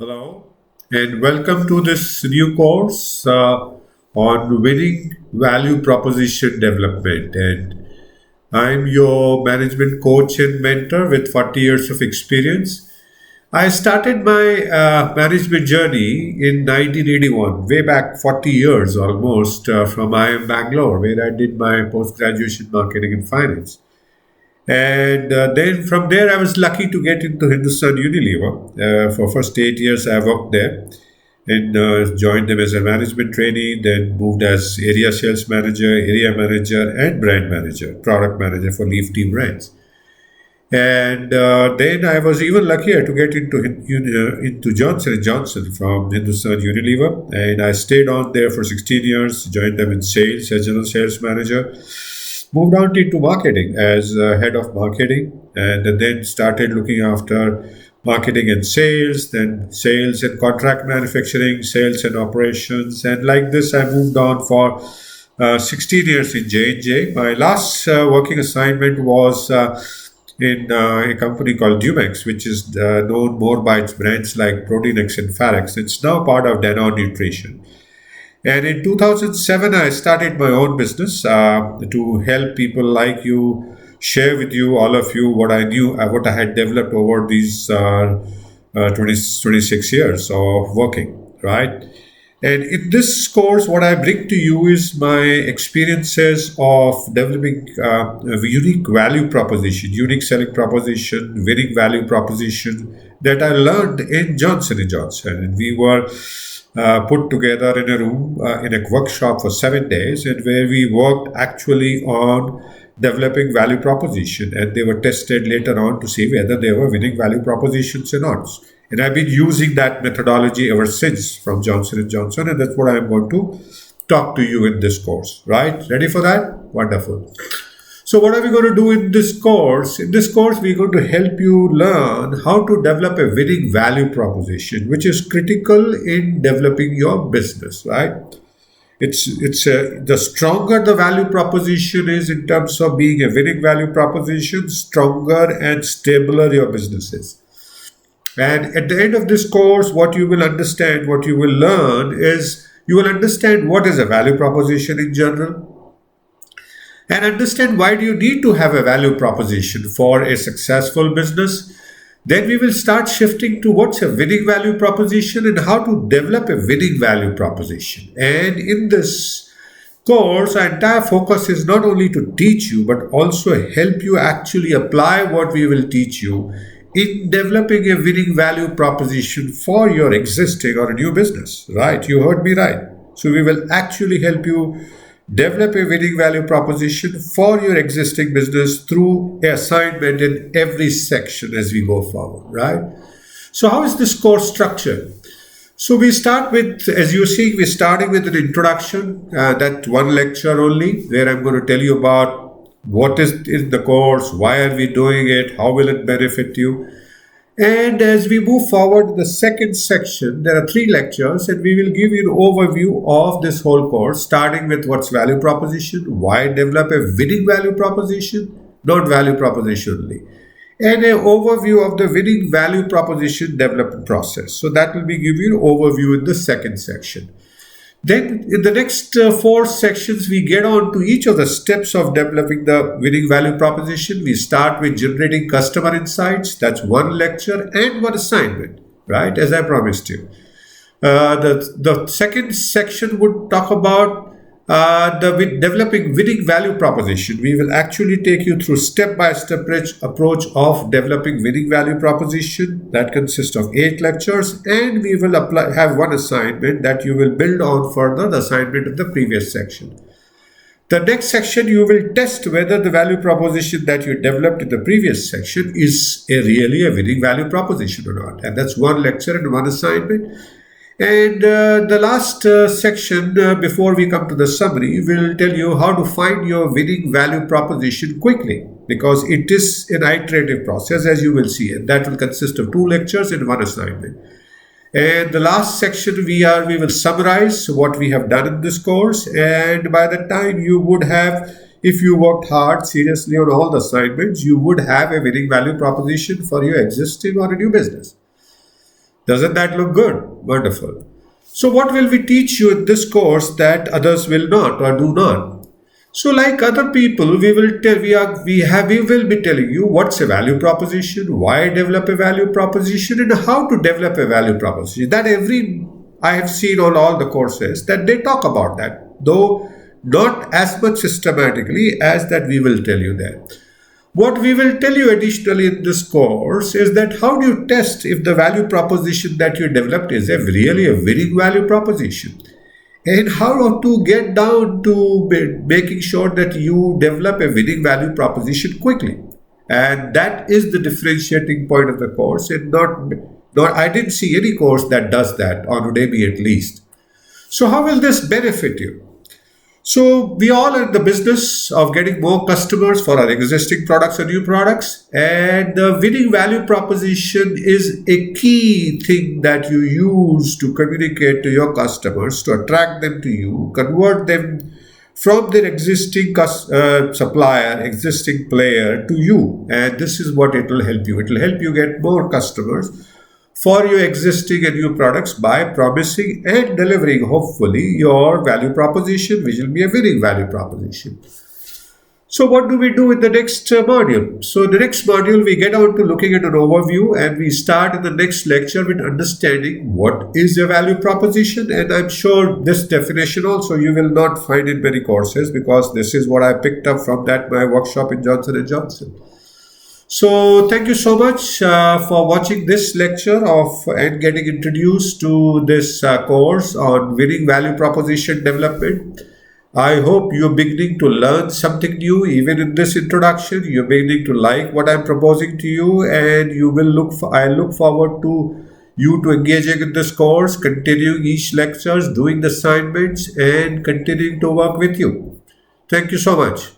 Hello, and welcome to this new course on winning value proposition development. And I'm your management coach and mentor with 40 years of experience. I started my management journey in 1981, way back 40 years almost, from IIM Bangalore, where I did my post graduation marketing and finance. And then from there, I was lucky to get into Hindustan Unilever. For first 8 years, I worked there and joined them as a management trainee. Then moved as area manager, and brand manager, product manager for Leaf Team brands. And then I was even luckier to get into Johnson and Johnson from Hindustan Unilever, and I stayed on there for 16 years. Joined them in sales as general sales manager. Moved on into marketing as head of marketing, and then started looking after marketing and sales, then sales and contract manufacturing, sales and operations, and like this, I moved on for 16 years in J&J. My last working assignment was in a company called Dumex, which is known more by its brands like Proteinex and Farex. It's now part of Danone Nutrition. And in 2007, I started my own business to help people like you, share with you, all of you, what I knew, what I had developed over these 26 years of working, right? And in this course, what I bring to you is my experiences of developing a unique value proposition, unique selling proposition, winning value proposition that I learned in Johnson and Johnson. And we were put together in a room in a workshop for 7 days, and where we worked actually on developing value proposition, and they were tested later on to see whether they were winning value propositions or not. And I've been using that methodology ever since from Johnson and Johnson, and that's what I'm going to talk to you in this course. Right? Ready for that? Wonderful. So, what are we going to do in this course? In this course, we're going to help you learn how to develop a winning value proposition, which is critical in developing your business, right? The stronger the value proposition is in terms of being a winning value proposition, stronger and stabler your business is. And at the end of this course, what you will understand, what you will learn is you will understand what is a value proposition in general, and understand why do you need to have a value proposition for a successful business. Then we will start shifting to what's a winning value proposition and how to develop a winning value proposition. And in this course, our entire focus is not only to teach you but also help you actually apply what we will teach you in developing a winning value proposition for your existing or a new business. Right? You heard me right. So we will actually help you develop a winning value proposition for your existing business through an assignment in every section as we go forward, right? So how is this course structured? So we start with, as you see, we're starting with an introduction, that one lecture only, where I'm going to tell you about what is in the course, why are we doing it, how will it benefit you. And as we move forward to the second section, there are three lectures, and we will give you an overview of this whole course, starting with what's value proposition, why develop a winning value proposition, not value proposition only, and an overview of the winning value proposition development process. So that will be give you an overview in the second section. Then in the next four sections, we get on to each of the steps of developing the winning value proposition. We start with generating customer insights. That's one lecture and one assignment, right? As I promised you. The second section would talk about developing winning value proposition. We will actually take you through step-by-step approach of developing winning value proposition. That consists of 8 lectures, and we will have one assignment that you will build on further the assignment of the previous section. The next section, you will test whether the value proposition that you developed in the previous section is really a winning value proposition or not. And that's one lecture and one assignment. And the last section, before we come to the summary, will tell you how to find your winning value proposition quickly, because it is an iterative process, as you will see, and that will consist of 2 lectures and one assignment. And the last section, we will summarize what we have done in this course, and by the time you would have, if you worked hard, seriously on all the assignments, you would have a winning value proposition for your existing or a new business. Doesn't that look good? Wonderful. So, what will we teach you in this course that others will not or do not? So, like other people, we will be telling you what's a value proposition, why develop a value proposition, and how to develop a value proposition. That every I have seen on all the courses that they talk about that, though not as much systematically as that we will tell you that. What we will tell you additionally in this course is that how do you test if the value proposition that you developed is really a winning value proposition, and how to get down to making sure that you develop a winning value proposition quickly. And that is the differentiating point of the course, and not I didn't see any course that does that on Udemy at least. So how will this benefit you? So we all are in the business of getting more customers for our existing products or new products, and the winning value proposition is a key thing that you use to communicate to your customers, to attract them to you, convert them from their existing supplier, existing player to you. And this is what it will help you. It will help you get more customers for your existing and new products by promising and delivering, hopefully, your value proposition, which will be a winning value proposition. So, what do we do in the next module? So, the next module, we get on to looking at an overview, and we start in the next lecture with understanding what is a value proposition. And I'm sure this definition also you will not find in many courses, because this is what I picked up from my workshop in Johnson & Johnson. So thank you so much for watching this lecture and getting introduced to this course on winning value proposition development. I hope you're beginning to learn something new even in this introduction. You're beginning to like what I'm proposing to you, and I look forward to you to engaging in this course, continuing each lectures, doing the assignments, and continuing to work with you. Thank you so much.